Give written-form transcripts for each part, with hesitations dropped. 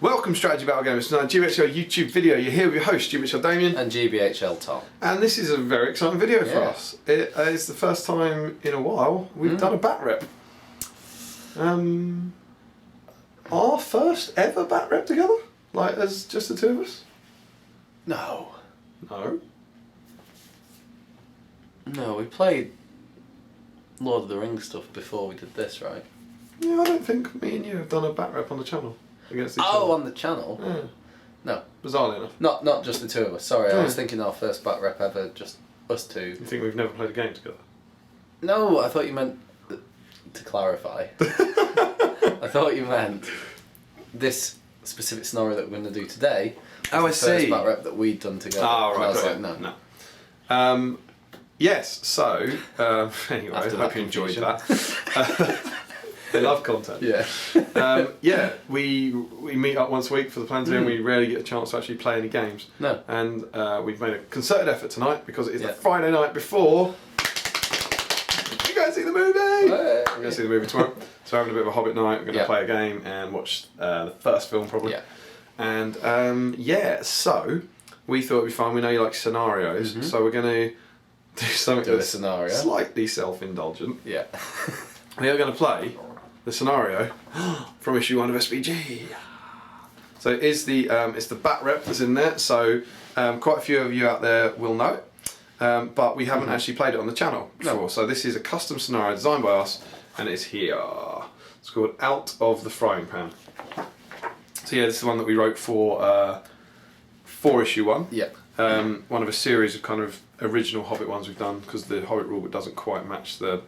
Welcome Strategy Battle Gamers to another GBHL YouTube video. You're here with your host GBHL Damian and GBHL Tom. And this is a very exciting video for us. It is the first time in a while we've done a bat rep. Our first ever bat rep together? Like as just the two of us? No. No? No, we played Lord of the Rings stuff before we did this, right? Yeah, I don't think me and you have done a bat rep on the channel against each other. Oh, on the channel? Yeah. No. Bizarrely enough. Not just the two of us, sorry, I was thinking our first bat rep ever, just us two. You think we've never played a game together? No, I thought you meant, to clarify, I thought you meant this specific scenario that we're going to do today. Oh, I the first see. bat rep that we'd done together. Oh, right. And I was Okay. like, no. No. Yes, so, anyway, I After hope that you enjoyed confusion. that. They love content. Yeah. We meet up once a week for the plans and we rarely get a chance to actually play any games. No. And we've made a concerted effort tonight because it is the Friday night before. You guys see the movie? We're going to see the movie tomorrow. So we're having a bit of a Hobbit night. We're going to play a game and watch the first film probably. Yeah. And so we thought it'd be fun. We know you like scenarios, so we're going to do something that's scenario. Slightly self-indulgent. Yeah. We are going to play the scenario from issue 1 of SBG. So it is it's the bat rep that's in there. So quite a few of you out there will know it, but we haven't actually played it on the channel before. No. So this is a custom scenario designed by us, and it's here. It's called Out of the Frying Pan. So yeah, this is the one that we wrote for issue 1. Yeah. One of a series of kind of original Hobbit ones we've done because the Hobbit rulebook doesn't quite match the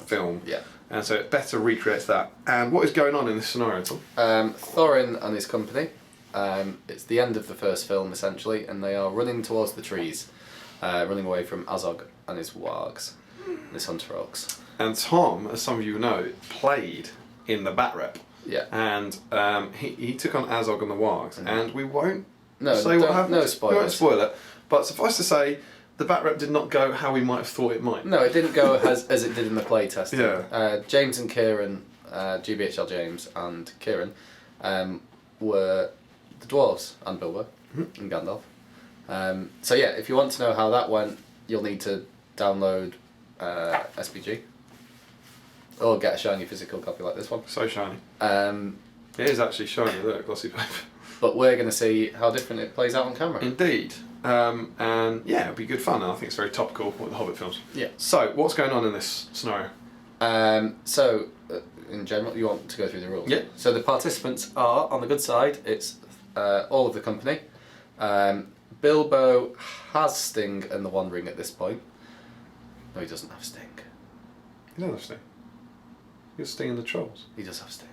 film. Yeah. And so it better recreates that. And what is going on in this scenario, Tom? Thorin and his company. It's the end of the first film essentially, and they are running towards the trees, running away from Azog and his wargs, his Hunter Orcs. And Tom, as some of you know, played in the bat rep. Yeah. And he took on Azog and the wargs, and we won't say what happened. No spoilers. We won't spoil it. But suffice to say, the bat rep did not go how we might have thought it might. No, it didn't go as it did in the play testing. Yeah. James and Kieran, GBHL James and Kieran, were the dwarves and Bilbo and Gandalf. So yeah, if you want to know how that went, you'll need to download SBG or get a shiny physical copy like this one. So shiny. It is actually shiny, look, glossy paper. But we're going to see how different it plays out on camera. Indeed. And yeah, it'll be good fun, and I think it's very topical with the Hobbit films. Yeah. So, what's going on in this scenario? In general, you want to go through the rules? Yeah. So the participants are, on the good side, it's all of the company. Bilbo has Sting and the One Ring at this point. No, he doesn't have Sting. He does have Sting. He has Sting in the Trolls. He does have Sting.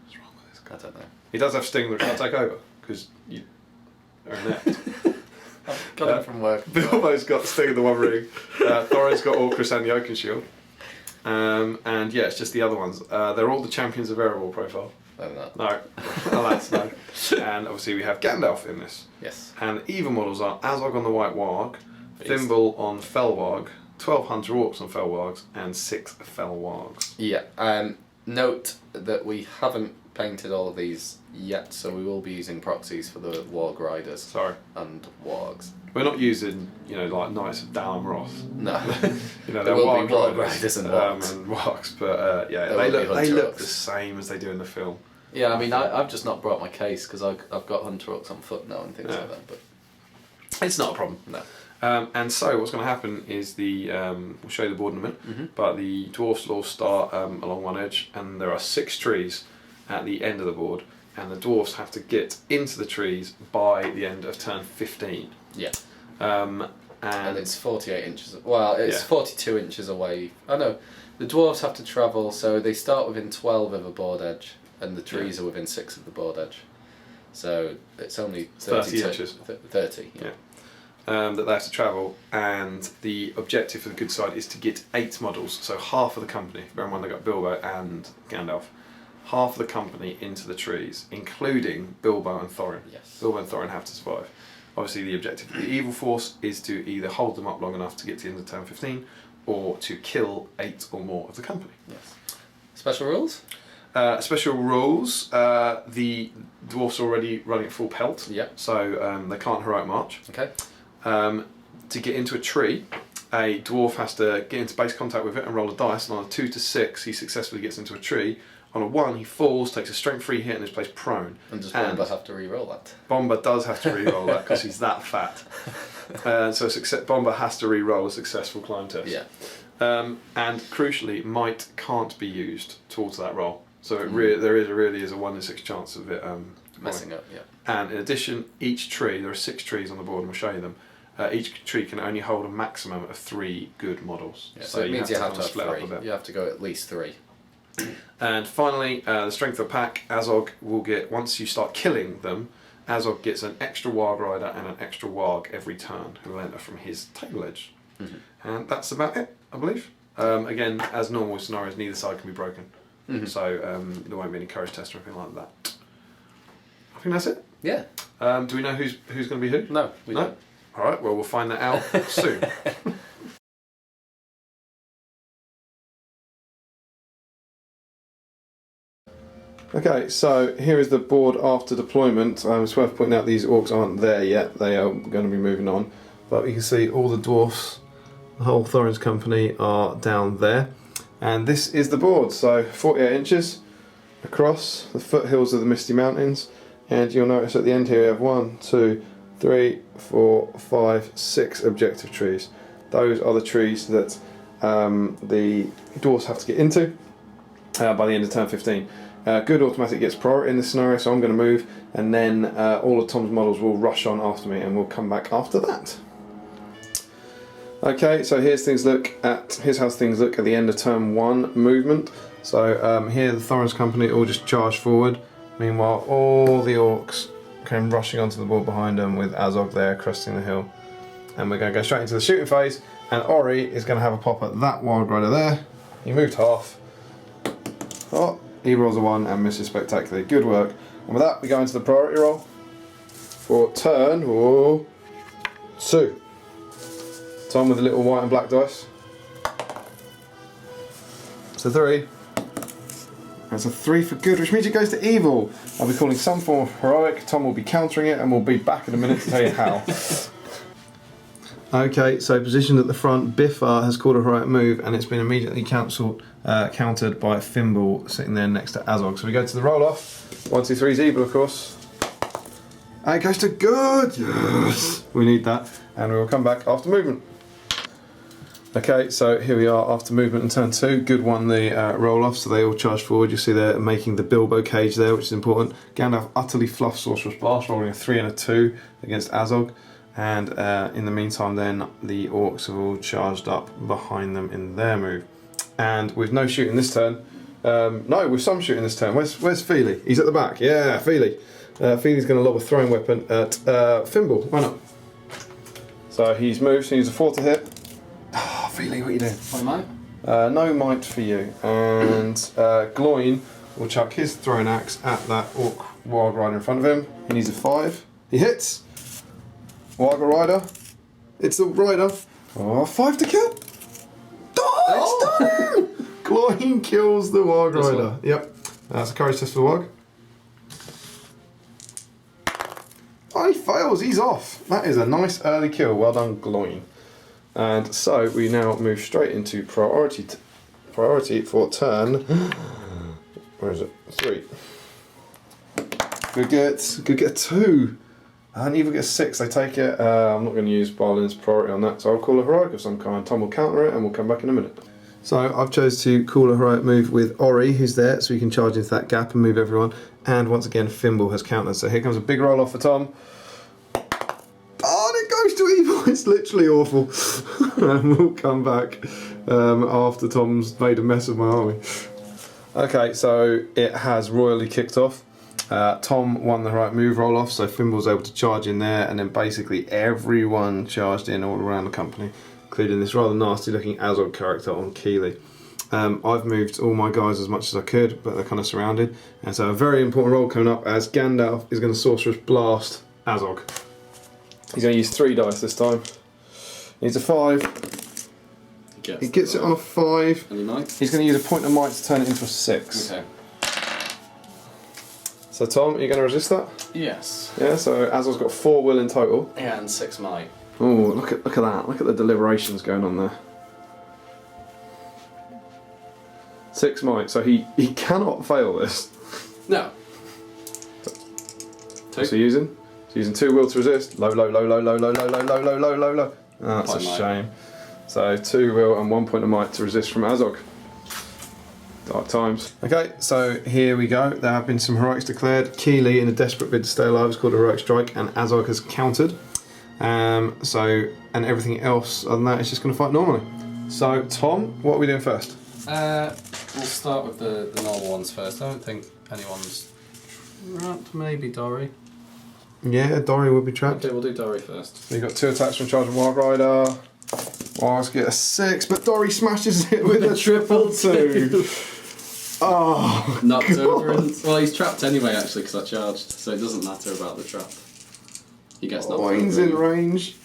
What's wrong with this guy? I don't know. He does have Sting that can't take over, because you are inept. I've got him from work. Bilbo's got Sting in the One Ring. Thorin's got Orcus and the Oakenshield. And yeah, it's just the other ones. They're all the champions of Erebor profile. No, alas, no. And obviously we have Gandalf in this. Yes. And the evil models are Azog on the White Warg, Thimble on Fell Warg, 12 Hunter Orcs on Fell Wargs, and 6 Fell Wargs. Yeah. Note that we haven't painted all of these yet, so we will be using proxies for the Warg Riders. Sorry. And Wargs. We're not using, like Knights of Dalam Roth. No. They're There will Warg be Warg Riders and Wargs. But yeah, they look the same as they do in the film. Yeah, I mean, I've just not brought my case because I've got Hunter Orcs on foot now and things like that. But it's not a problem. No. And so what's going to happen is we'll show you the board in a minute, but the dwarfs will all start along one edge, and there are 6 trees at the end of the board, and the dwarfs have to get into the trees by the end of turn 15. Yeah. And it's 48 inches. Well, it's 42 inches away. Oh no, the dwarves have to travel, so they start within 12 of a board edge, and the trees are within 6 of the board edge. So it's only 30 inches. 30. Yeah. That they have to travel, and the objective for the good side is to get 8 models, so half of the company. Bear in mind they got Bilbo and Gandalf. Half of the company into the trees, including Bilbo and Thorin. Yes. Bilbo and Thorin have to survive. Obviously the objective of the evil force is to either hold them up long enough to get to the end of turn 15, or to kill 8 or more of the company. Yes. Special rules? Special rules. The dwarfs are already running at full pelt. Yep. So they can't heroic march. Okay. To get into a tree, a dwarf has to get into base contact with it and roll a dice, and on a 2 to 6 he successfully gets into a tree. On a 1 he falls, takes a strength 3 hit and is placed prone. And does Bomber have to re-roll that? Bomber does have to re-roll that because he's that fat. So Bomber has to re-roll a successful climb test. Yeah. And crucially, might can't be used towards that roll. So there really is a 1 in 6 chance of it messing up. Yeah. And in addition, each tree, there are 6 trees on the board, and we'll show you them. Each tree can only hold a maximum of 3 good models. Yeah, so it means you have to split have up a 3. bit. You have to go at least 3. And finally, the strength of the pack, Azog will get, once you start killing them, Azog gets an extra Warg Rider and an extra Warg every turn, who will enter from his table edge. And that's about it, I believe. Again, as normal scenarios, neither side can be broken. So there won't be any courage test or anything like that. I think that's it. Yeah. Do we know who's going to be who? No, we don't. Alright, well we'll find that out soon. Okay, so here is the board after deployment. It's worth pointing out these orcs aren't there yet, they are going to be moving on. But you can see all the dwarfs, the whole Thorin's company are down there. And this is the board, so 48 inches across the foothills of the Misty Mountains. And you'll notice at the end here we have 1, 2, 3, 4, 5, 6 objective trees. Those are the trees that the dwarves have to get into by the end of turn 15. Good automatic gets priority in this scenario, so I'm going to move, and then all of Tom's models will rush on after me, and we'll come back after that. Okay, so here's how things look at the end of turn 1 movement. So here the Thorin's company all just charge forward. Meanwhile, all the orcs came rushing onto the board behind them with Azog there cresting the hill. And we're going to go straight into the shooting phase, and Ori is going to have a pop at that Wild Rider there. He moved half. Oh, he rolls a 1 and misses spectacularly. Good work. And with that, we go into the priority roll for turn 2. Tom with a little white and black dice. It's a 3. That's a 3 for good, which means it goes to evil. I'll be calling some form of heroic. Tom will be countering it, and we'll be back in a minute to tell you how. Okay, so positioned at the front, Biffar has called a heroic move, and it's been immediately countered by Fimble sitting there next to Azog. So we go to the roll off. 1, 2, 3 is evil, of course. And it goes to good. Yes, we need that, and we will come back after movement. Okay, so here we are after movement in turn 2. Good won the roll off, so they all charge forward. You see they're making the Bilbo cage there, which is important. Gandalf utterly fluffed Sorcerer's Blast, rolling a 3 and a 2 against Azog. And in the meantime then, the orcs have all charged up behind them in their move. And with no shooting this turn, no, with some shooting this turn. Where's Feely? He's at the back. Yeah, Feely. Feely's going to lob a throwing weapon at Fimble. Why not? So he's moved, so he needs a 4 to hit. Oh, Feely, what are you doing? What am I? No might for you. And Gloin will chuck his throwing axe at that orc Wild Rider in front of him. He needs a 5. He hits. Warg Rider. It's the Rider. Oh, 5 to kill. Oh, it's done! Gloin kills the Warg Rider. Yep. That's a courage test for the Warg. Oh, he fails. He's off. That is a nice early kill. Well done, Gloin. And so we now move straight into priority for turn. Where is it? 3. Good get 2. And even get 6, they take it. I'm not going to use Barlin's priority on that, so I'll call a heroic of some kind. Tom will counter it, and we'll come back in a minute. So I've chose to call a heroic move with Ori, who's there, so we can charge into that gap and move everyone. And once again, Fimble has countered. So here comes a big roll off for Tom. Oh, and it goes to evil. It's literally awful. And we'll come back after Tom's made a mess of my army. Okay, so it has royally kicked off. Tom won the heroic move roll off, so Fimble was able to charge in there, and then basically everyone charged in all around the company, including this rather nasty looking Azog character on Keeley. I've moved all my guys as much as I could, but they're kind of surrounded, and so a very important roll coming up as Gandalf is going to Sorcerer's Blast Azog. He's going to use 3 dice this time. He needs a 5. He gets it on a 5. And a 9. He's going to use a point of might to turn it into a 6. Okay. So Tom, are you going to resist that? Yes. Yeah, so Azor's got 4 will in total. Yeah, and 6 might. Oh, look at that. Look at the deliberations going on there. 6 might, so he cannot fail this. No. 2. What's he using? He's using 2 will to resist. Low, low, low, low, low, low, low, low, low, low, low, low, low. Oh, that's a shame. So 2 will and 1 point of might to resist from Azog. Dark times. Okay, so here we go. There have been some heroics declared. Keeley, in a desperate bid to stay alive, has called a heroic strike, and Azog has countered. And everything else other than that is just going to fight normally. So Tom, what are we doing first? We'll start with the normal ones first. I don't think anyone's trapped. Maybe Dory. Yeah, Dory would be trapped. Okay, we'll do Dory first. So you've got 2 attacks from Charging Wild Rider. Wargs get a 6, but Dory smashes it with a triple 2. Oh, Knocked over and... Well, he's trapped anyway, actually, because I charged, so it doesn't matter about the trap. He gets knocked over. Oin's in range.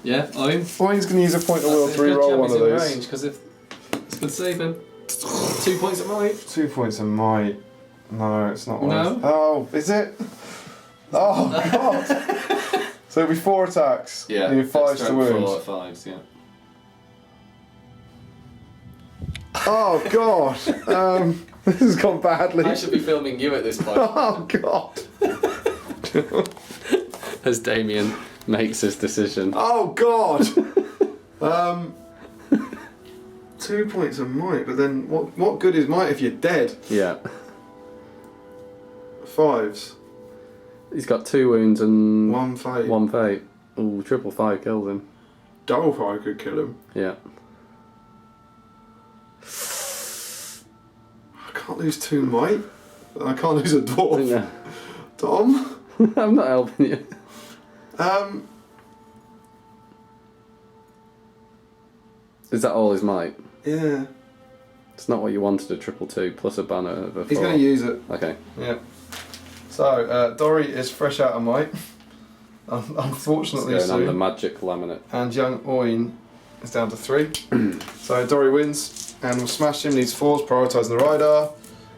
Yeah, Oin. Oin's going to use a point of will to reroll one of those. Range, because if this could save him. 2 points of might. 2 points of might. No, it's not. No. Oh, is it? Oh God! So it'll be 4 attacks. Yeah. You need 5s to wound. 4 5s, yeah. Oh God! This has gone badly. I should be filming you at this point. Oh God! As Damian makes his decision. Oh God! 2 points of might, but then what good is might if you're dead? Yeah. 5s. He's got 2 wounds and 1 fate. 1 fate. Ooh, triple 5 kills him. Double 5 could kill him. Yeah. I can't lose 2 might. I can't lose a dwarf. No. Tom? I'm not helping you. Is that all his might? Yeah. It's not what you wanted, a triple 2 plus a banner of a 4. He's going to use it. Okay. Yeah. So, Dory is fresh out of might. Unfortunately, It's going on soon. the magic laminate. And young Oin is down to 3. So Dory wins and will smash him. Needs 4s, prioritising the rider.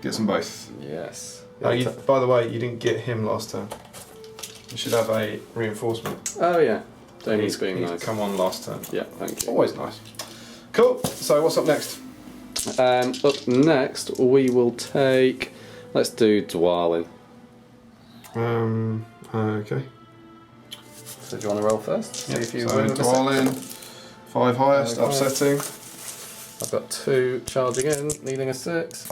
Gets them both. Yes. By the way, you didn't get him last turn. You should have a reinforcement. Oh yeah. Damian's being nice. Come on last turn. Yeah, thank you. Always nice. Cool. So what's up next? Up next, we will take. Let's do Dwalin. Okay. So do you want to roll first? See if you so win with the 6. Dwalin, 5 highest, 5 upsetting. I've got 2 charging in, needing a 6.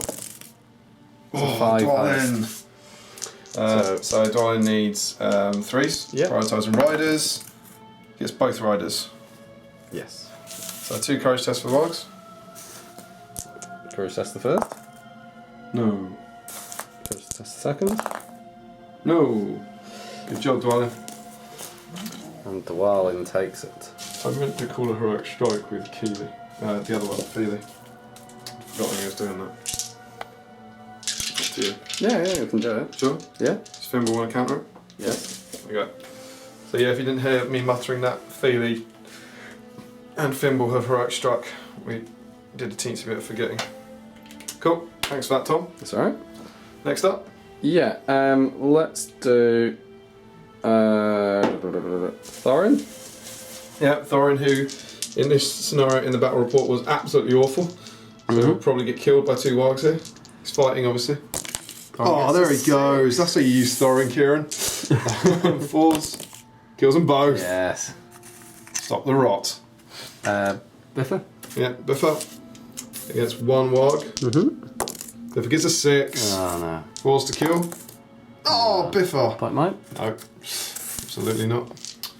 Oh, 5 Dwalin. highest. So Dwalin needs 3s. Yep. Prioritising riders. Gets both riders. Yes. So 2 courage tests for the Wargs. Courage test the first. No. Courage test the second. No. Good job, Dwalin. And Dwalin takes it. I meant to call a heroic strike with Keeley. The other one, Feely. Forgot when he was doing that. Up to you. Yeah, we can do it. Sure? Yeah? Does Fimble want to counter it? Yes. Okay. So yeah, if you didn't hear me muttering that, Feely and Fimble have heroic struck. We did a teensy bit of forgetting. Cool. Thanks for that, Tom. That's alright. Next up. Yeah, let's do Thorin. Yeah, Thorin, who in this scenario in the battle report was absolutely awful. So he'll probably get killed by 2 wargs here. He's fighting, obviously. Oh, there he goes. That's how you use Thorin, Kieran. 4s. Kills them both. Yes. Stop the rot. Biffa? Yeah, Biffa. Against 1 warg. Biffa gets a 6. Oh no. 4s to kill. Oh, Biffa. Point mine. No, absolutely not.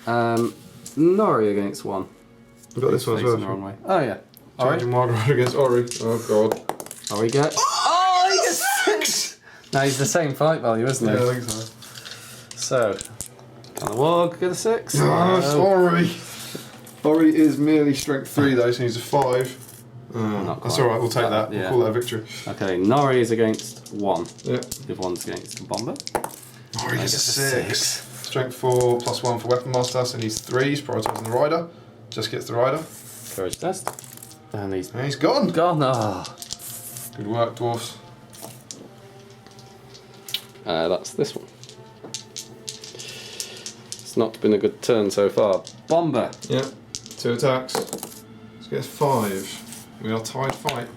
Nori against 1. We've got this one as Facing the well. wrong way. Oh yeah. Changing Wild Rider against Ori. Oh god. Ori gets. Oh, he gets 6! No, he's the same fight value, isn't he? Yeah, I think so. So, can the warg get a 6? Oh, it's Ori. Ori is merely strength 3 though, so he's a 5. That's alright, we'll take that. Yeah. We'll call that a victory. Okay, Nori is against 1. Yeah. If 1's against Bomber. Ori gets a 6. Strength 4 plus 1 for Weapon Master, so he needs 3s, prioritising the rider. Just gets the rider. Courage test. And he's And he's gone. gone. Oh. Good work, dwarfs. That's this one. It's not been a good turn so far. Bomber. Yeah, 2 attacks. Let's get 5. We are tied fight.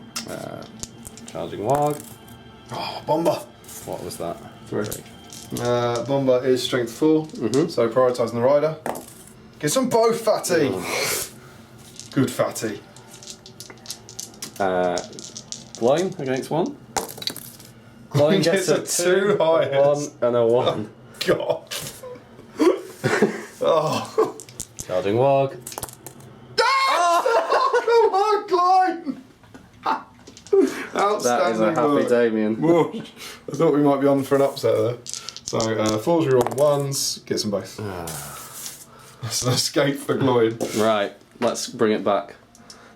Charging Warg. Oh, Bomber! What was that? 3. Bomber is strength 4, so prioritising the rider. Get some both, Fatty! Good Fatty. Glowing against 1. Glowing gets a 2, a 1 and a 1. God. Oh. Charging Warg. Oh, come on, Klein! Outstanding. That is a happy Damian. Whoa. I thought we might be on for an upset there. So, 4s reroll 1s, get them both. That's an escape for Gloyd. Right, let's bring it back.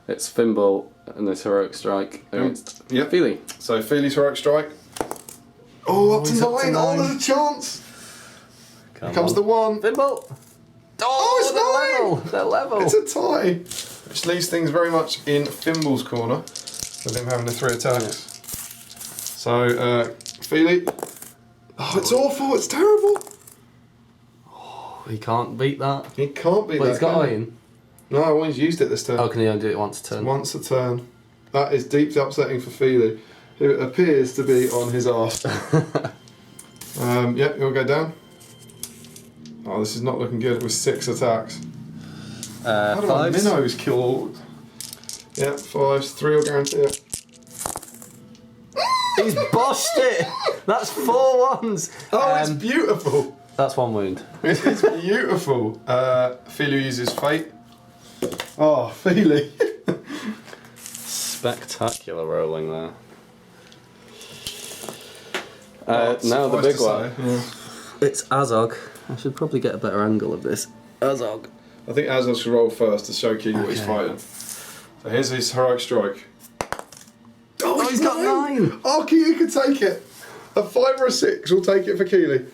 It's Thimble and this heroic strike against Feely. So, Feely's heroic strike. Oh, up to 9. Oh, there's a chance. Here comes the 1. Thimble! Oh, they're level! It's a tie. Which leaves things very much in Fimble's corner, with him having the 3 attacks. So, Feely. Oh, it's awful, it's terrible. Oh, he can't beat that. He can't beat that. But he's got can he? iron. No, I always used it this turn. Oh, can he only do it once a turn? Once a turn. That is deeply upsetting for Feely, who appears to be on his arse. Yep, he'll go down. Oh, this is not looking good with 6 attacks. How do my minnows kill all? Yeah, 5s, 3 will guarantee it. He's boshed it! That's 4 ones! Oh, it's beautiful! That's 1 wound. It's beautiful. Feely uses Fate. Oh, Feely. Spectacular rolling there. Now the big one. Yeah. It's Azog. I should probably get a better angle of this. Azog. I think Azog should roll first to show Keely what he's fighting. So here's his heroic strike. Oh, he's got 9! Oh, Keely can take it. A 5 or a 6 will take it for Keely.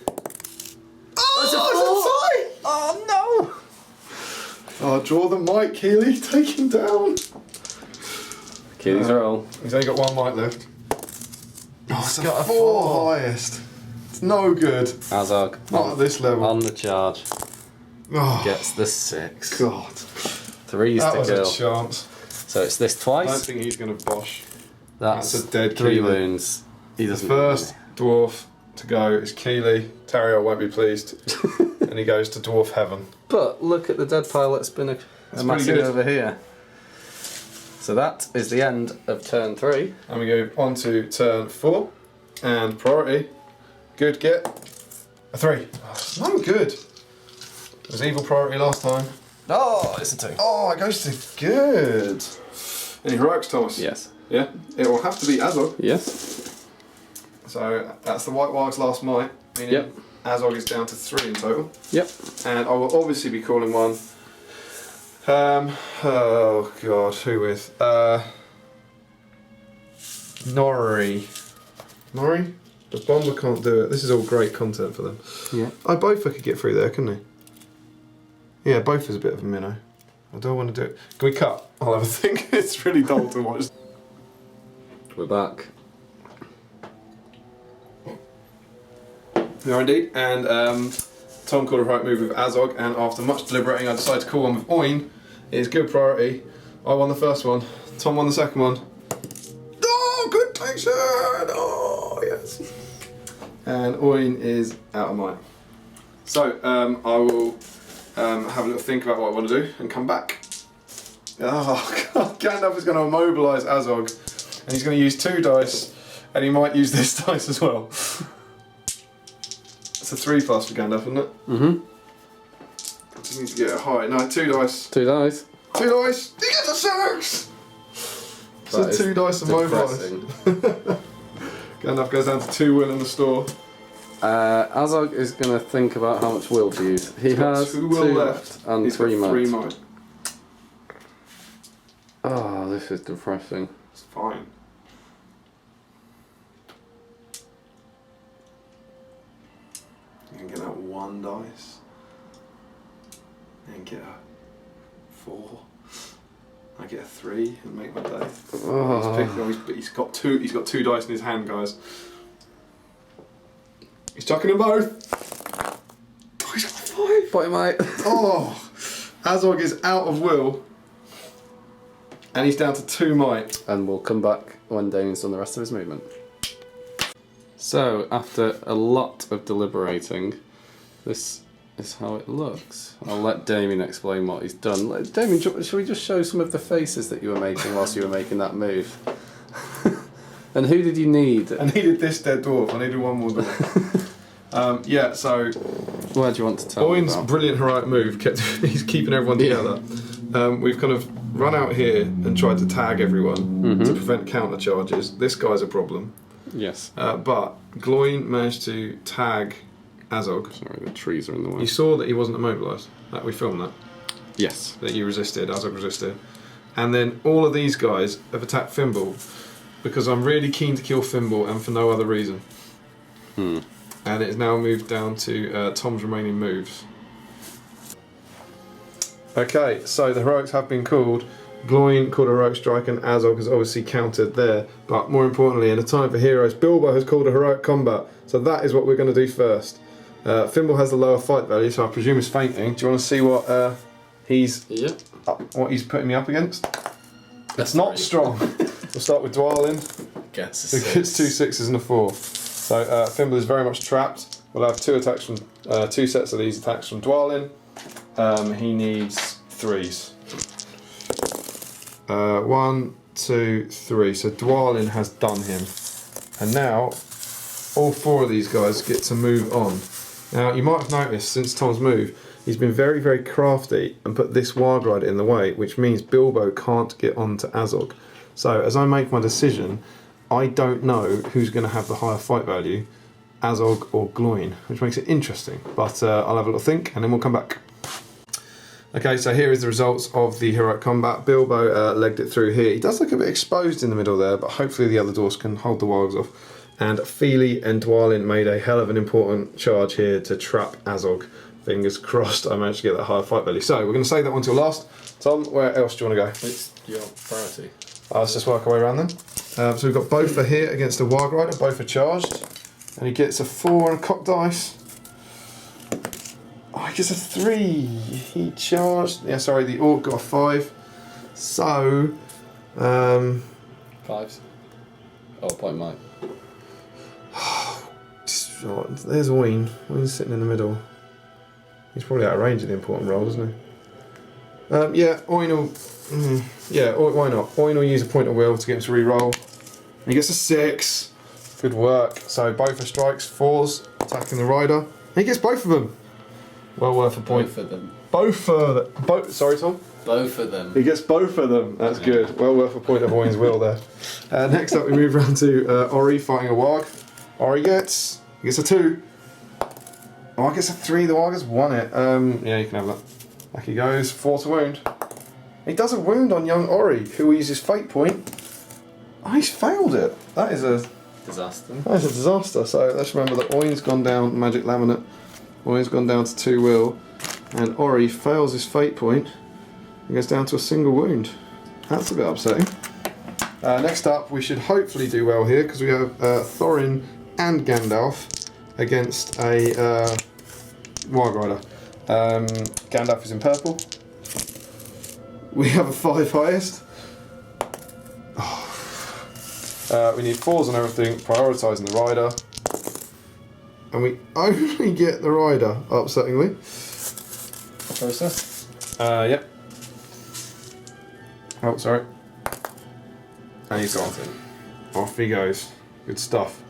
Oh, it's a tie! Oh no! Oh, draw the mic, Keely. Take him down. Keely's roll. He's only got 1 mic left. Oh, it's got a 4 highest. It's no good. Azog. Not at this level. On the charge. Oh, Gets the 6. God. 3s That to was kill. a chance. So it's this I don't twice. think he's going to bosh. That's a dead 3 Keely. wounds. He The doesn't. first dwarf to go is Keely. Tario won't be pleased. And he goes to dwarf heaven. But look at the dead pile that's been amassing good. over here. So that is the end of turn 3. And we go on to turn 4. And priority. Good get. A 3. Oh, it's no good. It was evil priority last time. Oh, it's a 2. Oh, it goes to good. Any heroics, Thomas? Yes. Yeah? It will have to be Azog. Yes. So that's the White Wild's last might. Meaning Azog is down to 3 in total. Yep. And I will obviously be calling one. Oh god, who with? Norrie. Norrie? The Bomber can't do it. This is all great content for them. Yeah. Both could get through there, couldn't he? Yeah, both is a bit of a minnow. I don't want to do it. Can we cut? I'll have a think. It's really dull to watch. We're back. We are indeed, and Tom called a right move with Azog, and after much deliberating, I decided to call one with Oin. It is good priority. I won the first one. Tom won the second one. Oh, good connection! Oh, yes. And Oin is out of mine. So, I will have a little think about what I want to do and come back. Oh, God, Gandalf is going to immobilise Azog, and he's going to use 2 dice, and he might use this dice as well. It's a 3+ for Gandalf, isn't it? Mm-hmm. I just need to get it high. No, 2 dice. 2 dice. 2 dice! He gets a 6! That So 2 dice immobilised. Gandalf goes down to 2 will in the store. Azog is going to think about how much will to use. He has 2 will left and He's 3 got might. 3 might. Oh, this is depressing. It's fine. You can get that 1 dice. And get a 4. I get a 3 and make my day. Oh. He's got 2 dice in his hand, guys. He's chucking them both. Oh, he's got 5. Bottom mate. Oh, Azog is out of will. And he's down to 2 might. And we'll come back when Damian's done the rest of his movement. So, after a lot of deliberating, this is how it looks. I'll let Damian explain what he's done. Damian, should we just show some of the faces that you were making whilst you were making that move? And who did you need? I needed this dead dwarf. I needed one more dwarf. Yeah, so Where do you want to tell me Owen's about? brilliant heroic move he's keeping everyone together. We've kind of run out here and tried to tag everyone to prevent counter charges. This guy's a problem. Yes. But Gloin managed to tag Azog. Sorry, the trees are in the way. You saw that he wasn't immobilised. We filmed that. Yes. That you resisted, Azog resisted. And then all of these guys have attacked Fimble because I'm really keen to kill Fimble and for no other reason. And it is now moved down to Tom's remaining moves. Okay, so the heroics have been called. Gloin called a heroic strike and Azog has obviously countered there. But more importantly, in a time for heroes, Bilbo has called a heroic combat. So that is what we're going to do first. Fimble has the lower fight value, so I presume he's fainting. Do you want to see what what he's putting me up against? It's not strong. We'll start with Dwalin. Gets Who gets 2 6s and a 4. So Fimble is very much trapped. We'll have 2 attacks from 2 sets of these attacks from Dwalin. He needs 3s. 1, 2, 3. So Dwalin has done him, and now all 4 of these guys get to move on. Now you might have noticed since Tom's move, he's been very, very crafty and put this Warg Rider in the way, which means Bilbo can't get onto Azog. So as I make my decision, I don't know who's going to have the higher fight value, Azog or Gloin, which makes it interesting. But I'll have a little think and then we'll come back. Okay, so here is the results of the heroic combat. Bilbo legged it through here. He does look a bit exposed in the middle there, but hopefully the other dwarves can hold the wargs off. And Feely and Dwalin made a hell of an important charge here to trap Azog. Fingers crossed I managed to get that higher fight value. So we're going to save that one till last. Tom, where else do you want to go? It's your priority. Let's just work our way around then. So we've got Bofa here against a Warg Rider. Bofa charged. And he gets a 4 and a cock dice. Oh, he gets a 3. He charged. Yeah, sorry, the Orc got a 5. So, 5s. Oh, point mate. there's Owen. Owen's sitting in the middle. He's probably out of range of the important roll, isn't he? Yeah, Owen will. Yeah, why not? Owen will use a point of will to get him to re-roll. He gets a 6. Good work. So Bofa strikes, 4s, attacking the rider. And he gets both of them. Well worth a point. Both of them. Sorry, Tom? Both of them. He gets both of them. That's good. Well worth a point of Owen's will there. Next up, we move round to Ori fighting a Warg. Ori gets a 2. Oh, I gets a 3. The Warg has won it. Yeah, you can have that. Back he goes. 4 to wound. He does a wound on young Ori, who will use his fate point. Oh, he's failed it. That is a Disaster. That is a disaster. So let's remember that Owen's gone down magic laminate. Owen's gone down to 2 will, and Ori fails his fate point and goes down to a single wound. That's a bit upsetting. Next up, we should hopefully do well here because we have Thorin and Gandalf against a Warg Rider. Gandalf is in purple. We have a 5 highest. We need 4s on everything, prioritising the rider. And we only get the rider, upsettingly. Process? Yep. Oh, sorry. And he's gone. Off he goes. Good stuff.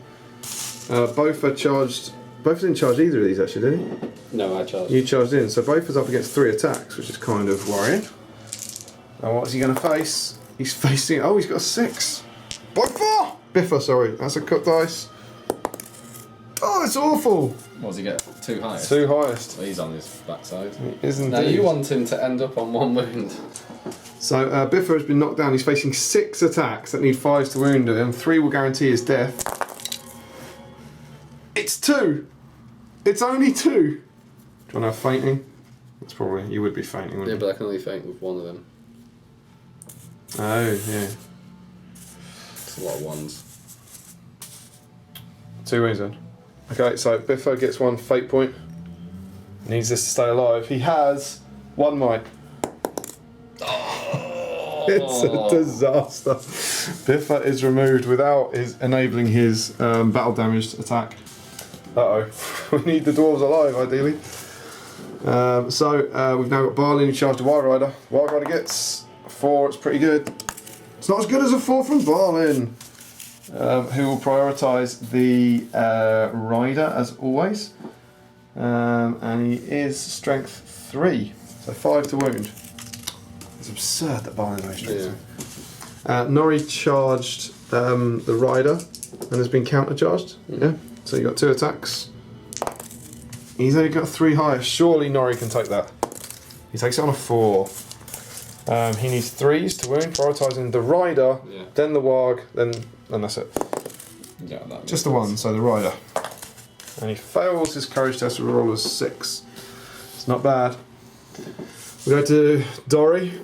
Bofa charged. Bofa didn't charge either of these actually, did he? No, I charged. You charged in, so Bofa's up against 3 attacks, which is kind of worrying. And what is he going to face? He's facing. Oh, he's got a 6. Biffa, sorry. That's a cut dice. Oh, it's awful. What does he get? 2 highest? 2 highest. Well, he's on his backside. He isn't. Now you want him to end up on 1 wound. So Biffa has been knocked down. He's facing 6 attacks that need 5s to wound him. 3 will guarantee his death. It's 2. It's only 2. Do you want to have fainting? That's probably, you would be fainting, wouldn't Yeah, you? but I can only faint with 1 of them. Oh, yeah. It's a lot of 1s. 2 wounds then. Okay, so Biffo gets 1 fate point. Needs this to stay alive. He has 1 might. It's a disaster. Biffa is removed without enabling his battle damaged attack. Uh-oh. We need the dwarves alive, ideally. So we've now got Barlin who charged a Wild Rider. Wild Rider gets 4, it's pretty good. It's not as good as a 4 from Barlin, who will prioritise the Rider as always. And he is strength 3, so 5 to wound. It's absurd that Barlin's only strength 3. Norrie charged the Rider and has been countercharged. Yeah, so you got 2 attacks. He's only got 3 higher. Surely Norrie can take that. He takes it on a 4. He needs 3s to wound, prioritising the Rider, then the Warg, then that's it. Yeah, that just the 1, so the Rider. And he fails his courage test with a roll of 6. It's not bad. We go to Dory.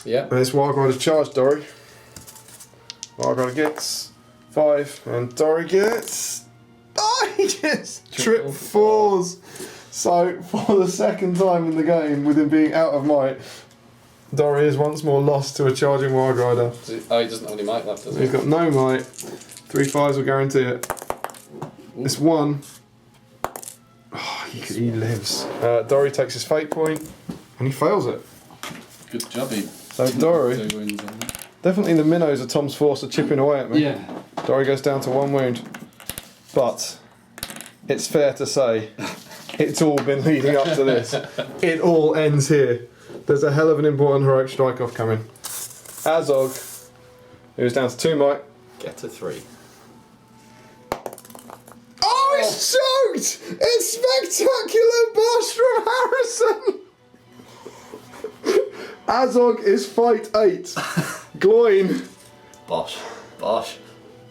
Yeah. And this Wild Rider charged Dory. Wild Rider gets 5, and Dory gets... Oh, he gets trip 4s. So, for the second time in the game, with him being out of might, Dory is once more lost to a charging Wild Rider. Oh, he doesn't have any might left, does he? He's got no might. 3 5s will guarantee it. This 1. Oh, he lives. Dory takes his fate point, and he fails it. Good job, he. So Dory, definitely the minnows of Tom's force are chipping away at me. Yeah. Dory goes down to 1 wound. But it's fair to say, it's all been leading up to this. It all ends here. There's a hell of an important heroic strike-off coming. Azog, who's down to 2 might. Get to 3. Oh, it's choked! It's spectacular Bosch from Harrison! Azog is fight 8. Gloin Bosh.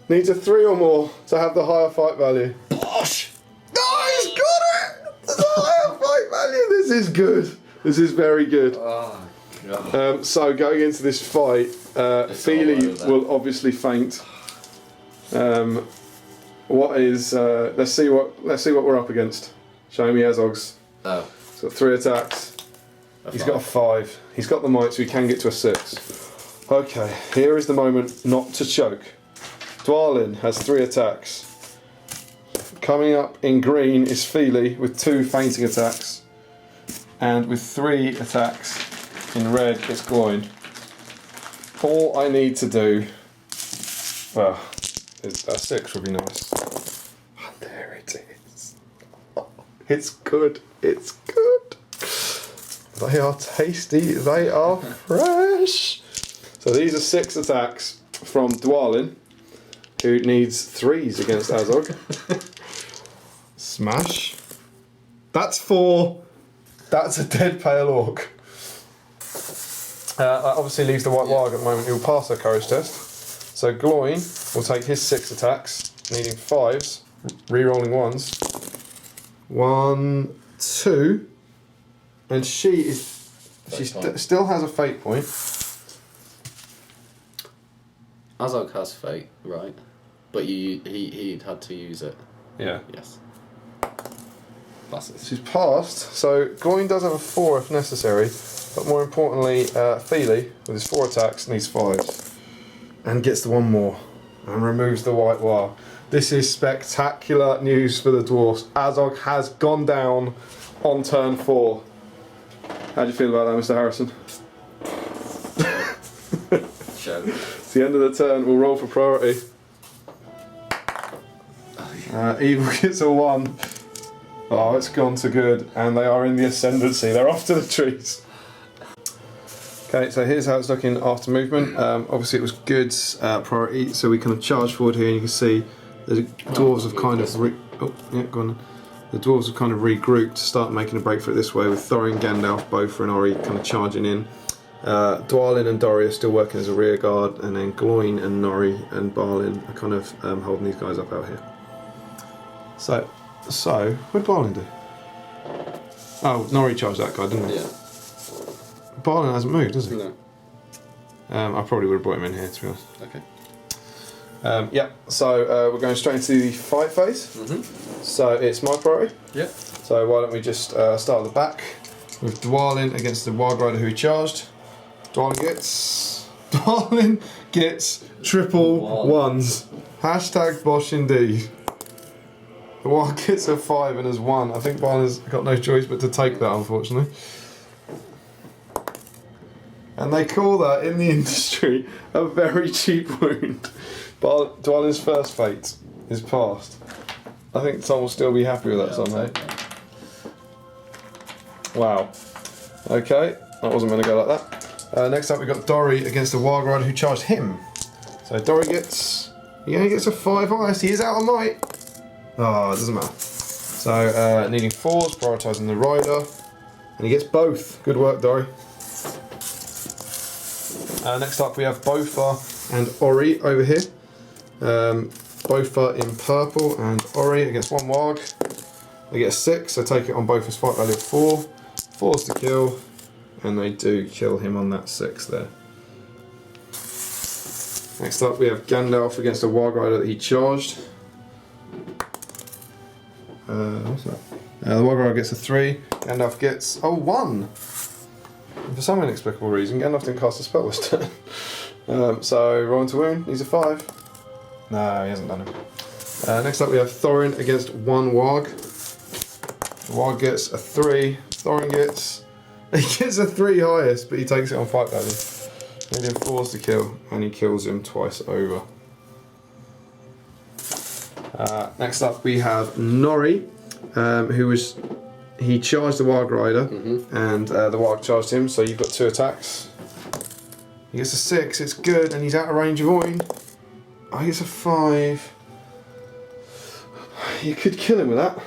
needs a 3 or more to have the higher fight value. Bosh! Oh, he's got it! There's a higher fight value. This is good. This is very good. Oh, God. So going into this fight, Feely will obviously faint. What is? Let's see what we're up against. Show me Azog's. Oh. He's got 3 attacks. He's got a 5. He's got the might, so he can get to a 6. Okay, here is the moment not to choke. Dwalin has 3 attacks. Coming up in green is Feely with 2 fainting attacks. And with 3 attacks in red, it's Gloin. All I need to do, well, a 6 would be nice. And there it is. Oh, it's good. It's good. They are tasty. They are fresh. So these are 6 attacks from Dwalin, who needs 3s against Azog. Smash. That's 4. That's a dead pale orc. That obviously leaves the white warg at the moment. He'll pass a courage test. So Gloin will take his 6 attacks, needing 5s, re-rolling 1s. 1, 2, and she still has a fate point. Azog has fate, right? But he'd had to use it. Yeah. Yes. She's passed, so Gloin does have a 4 if necessary, but more importantly, Feely, with his 4 attacks, needs 5s. And gets the 1 more, and removes the white war. This is spectacular news for the dwarves. Azog has gone down on turn 4. How do you feel about that, Mr. Harrison? Show. It's the end of the turn, we'll roll for priority. Evil gets a 1. Oh, it's gone to good, and they are in the ascendancy. They're off to the trees. Okay, so here's how it's looking after movement. Obviously, it was good priority, so we kind of charge forward here, and you can see the dwarves have kind of the dwarves have kind of regrouped to start making a break for it this way, with Thorin, Gandalf, Bofur, and Ori kind of charging in. Dwalin and Dory are still working as a rear guard, and then Gloin and Norrie and Barlin are kind of holding these guys up out here. So what did Barlin do? Oh, Norrie charged that guy, didn't he? Yeah. Barlin hasn't moved, has he? No. I probably would have brought him in here, to be honest. Okay. Yeah, so we're going straight into the fight phase. So it's my priority. Yep. So why don't we just start at the back with Dwalin against the Wild Rider who he charged. Dwalin gets triple ones. Hashtag Bosch indeed. The Wild gets a 5 and has 1. I think Dwalin's got no choice but to take that, unfortunately. And they call that in the industry a very cheap wound. But Dwalin's first fate is passed. I think Tom will still be happy with that somehow. Wow. Okay, that wasn't going to go like that. Next up we've got Dory against the Wild Rider who charged him. So Dory gets... He only gets a 5 highest. He is out of might. Oh, it doesn't matter. So needing 4s, prioritising the Rider. And he gets both. Good work, Dory. Next up we have Bofa and Ori over here. Bofa in purple and Ori against 1 Warg. They get a 6, so take it on Bofa's fight value of 4. 4's to kill, and they do kill him on that 6 there. Next up we have Gandalf against a Warg Rider that he charged. What's that? The Warg Rider gets a 3, Gandalf gets a 1. For some inexplicable reason, Gandalf didn't cast a spell this turn. So, rolling to wound, he's a 5. No, he hasn't done it. Next up we have Thorin against 1 Warg. The Warg gets a 3. Thorin gets... He gets a 3 highest, but he takes it on fight value. Needing 4s to kill, and he kills him twice over. Next up we have Nori, who was... He charged the Warg Rider, and the Warg charged him, so you've got 2 attacks. He gets a 6, it's good, and he's out of range of Oin. Oh, he gets a 5. You could kill him with that.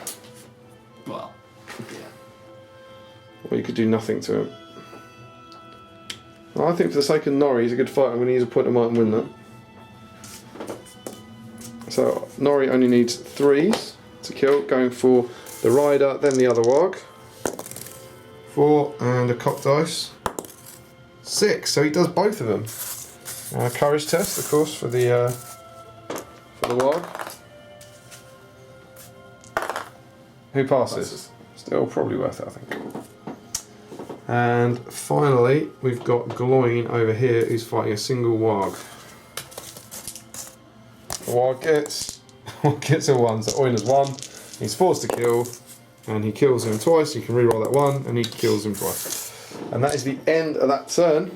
Well, yeah. Or you could do nothing to him. Well, I think for the sake of Nori, he's a good fighter. I'm going to use a point of might and win that. So Nori only needs 3s to kill, going for the Rider, then the other Warg. 4 and a cocked dice. 6, so he does both of them. Courage test, of course, for the Warg. Who passes? Still probably worth it, I think. And finally, we've got Gloin over here, who's fighting a single Warg. The Warg gets a 1, so Oin has 1. He's forced to kill, and he kills him twice. You can reroll that 1, and he kills him twice. And that is the end of that turn.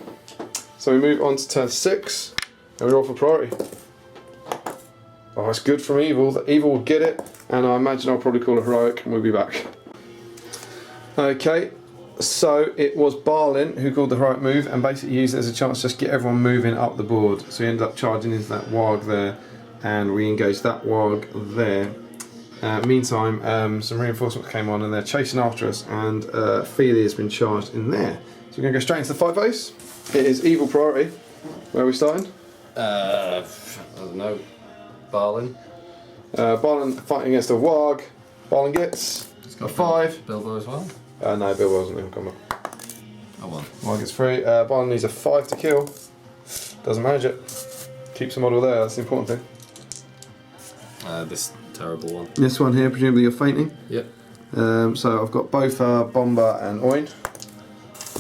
So we move on to turn 6, and we roll for priority. Oh, it's good from Evil. The Evil will get it, and I imagine I'll probably call a heroic, and we'll be back. Okay, so it was Balin who called the heroic move, and basically used it as a chance to just get everyone moving up the board. So he ended up charging into that Warg there, and we engaged that Warg there. Meantime, some reinforcements came on and they're chasing after us, and Feely has been charged in there. So we're going to go straight into the fight phase. It is Evil priority. Where are we starting? I don't know. Balin. Balin fighting against a Warg. Balin gets a 5. Bilbo as well. No, Bilbo wasn't in combat. Oh well. Warg gets 3. Balin needs a 5 to kill. Doesn't manage it. Keeps the model there, that's the important thing. This terrible one. This one here, presumably you're fainting. Yep. So I've got Bofa, Bomber and Oin.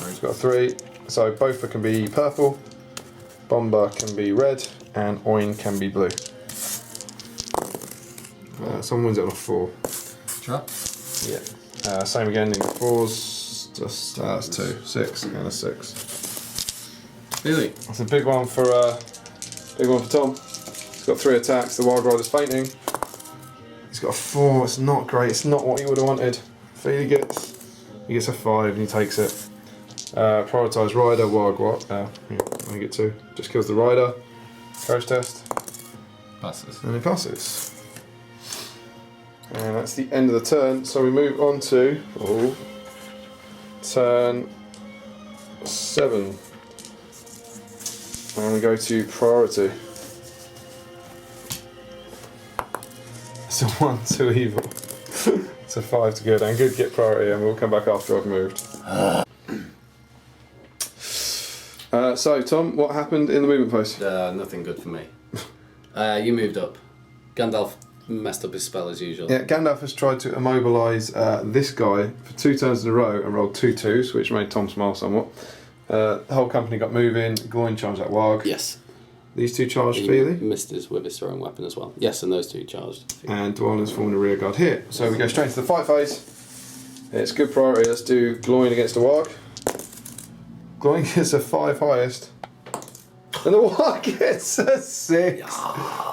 He's got a 3. So Bofa can be purple, Bomber can be red, and Oin can be blue. Someone wins it on a 4. Trap? Yeah. Same again, in 4s, just that's 2. 6 and a 6. Really? That's a big one for Tom. He's got 3 attacks, the Wild Rider's fainting. He's got a 4, it's not great, it's not what he would have wanted. Feely gets a 5 and he takes it. Prioritise Rider, Warg, I get 2. Just kills the Rider. Courage test. Passes. And it passes. And that's the end of the turn, so we move on to turn 7. And we go to priority. It's a 1 to Evil. It's a 5 to good, and good get priority, and we'll come back after I've moved. So Tom, what happened in the movement post? Nothing good for me. You moved up. Gandalf messed up his spell as usual. Yeah, Gandalf has tried to immobilise this guy for 2 turns in a row and rolled 2 2s, which made Tom smile somewhat. The whole company got moving. Gloin charged that warg. Yes. These 2 charged He Feely. missed his with his throwing weapon as well. Yes, and those 2 charged. And Dwalin's forming a rear guard here. So we go straight into the fight phase. It's good priority. Let's do Gloin against the warg. Gloin gets a 5 highest. And the warg gets a 6. Yeah.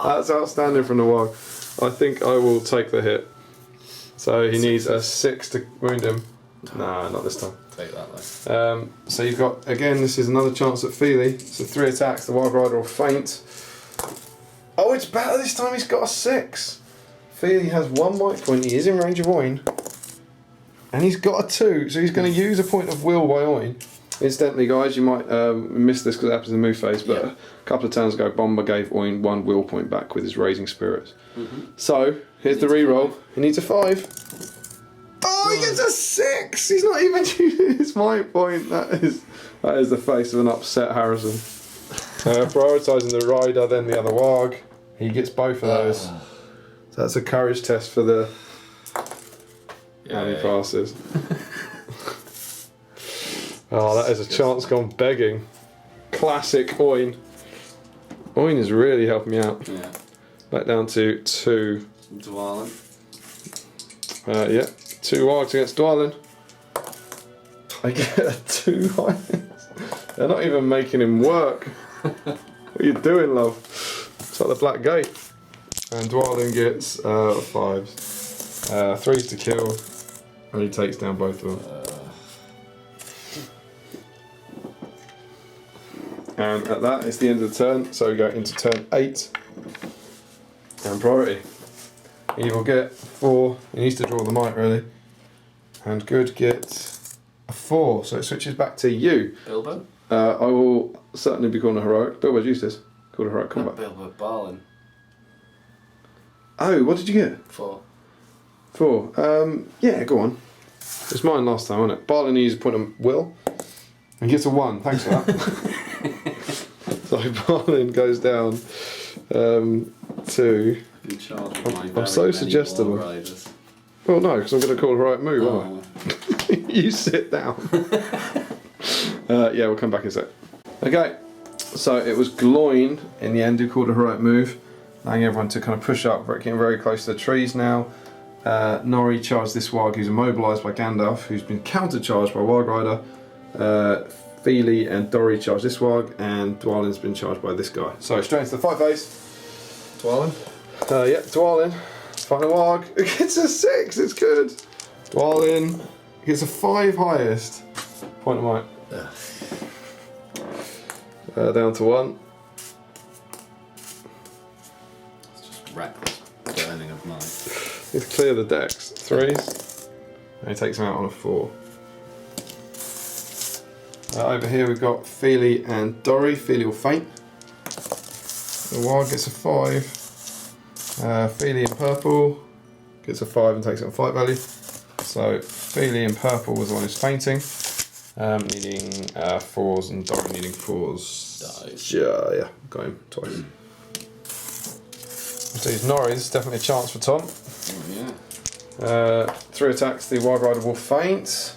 That's outstanding from the warg. I think I will take the hit. So he needs a 6 to wound him. Nah, not this time. Take that though. So you've got, again, this is another chance at Feely. So 3 attacks, the Wild Rider will faint. Oh, it's better this time, he's got a 6. Feely has 1 might point, he is in range of Oin. And he's got a 2, so he's going to use a point of will by Oin. Incidentally, guys, you might miss this because it happens in the move phase, but a couple of turns ago, Bomber gave Oin 1 will point back with his Raising Spirits. So, here's the reroll. He needs a 5. Oh, he gets a 6! He's not even using his might point. That is the face of an upset Harrison. Prioritising the rider, then the other warg. He gets both of those. So that's a courage test for the... And he passes. Oh, that is a chance gone begging. Classic Oin. Oin is really helping me out. Yeah. Back down to 2. Dwalin. Yeah, 2 wargs against Dwalin. I get a 2 highest. They're not even making him work. What are you doing, love? It's like the Black Gate. And Dwalin gets 5s. 3s to kill. And he takes down both of them. And at that, it's the end of the turn, so we go into turn 8. And priority. He will get 4. He needs to draw the might, really. And good gets a 4, so it switches back to you. Bilbo? I will certainly be calling a heroic. Bilbo's used this. Called a heroic combat. Bilbo Balin. Oh, what did you get? 4. 4. Yeah, go on. It's mine last time, wasn't it? Balin needs a point of will. And gets a 1. Thanks for that. So Balin goes down to... I'm so suggestible. Well, no, because I'm going to call a heroic move, aren't I? You sit down. Yeah, we'll come back in a sec. Okay, so it was Gloin in the end who called a heroic move, allowing everyone to kind of push up, getting very close to the trees now. Nori charged this warg who's immobilised by Gandalf, who's been counter-charged by Warg Rider. Feely and Dory charged this warg, and Dwalin's been charged by this guy. So straight into the fight phase. Dwalin? Yeah, Dwalin. Final warg. It gets a 6, it's good. Dwalin gets a 5 highest. Point of might. Down to 1. It's just reckless burning of might. Let's clear the decks. 3s. And he takes him out on a 4. Over here we've got Feely and Dory. Feely will faint. The warg gets a 5. Feely in purple gets a 5 and takes it on fight value. So Feely in purple was the one who's fainting. Needing 4s and Dory needing 4s. Dies. Yeah, got him twice. So he's Norris, definitely a chance for Tom. Oh, yeah. 3 attacks, the Wild Rider will faint.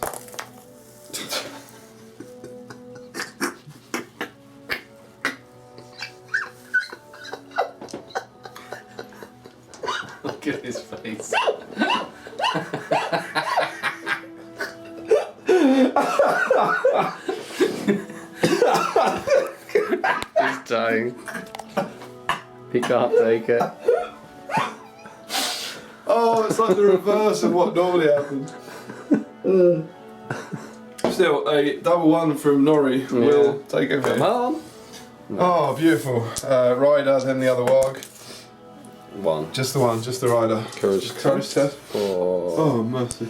Look at his face. He's dying. He can't take it. Oh, it's like the reverse of what normally happens. Still, a double 1 from Nori will take it here. Come on. Oh, beautiful. Rider, then the other warg. 1. Just the one, just the rider. Courage test. Oh, mercy.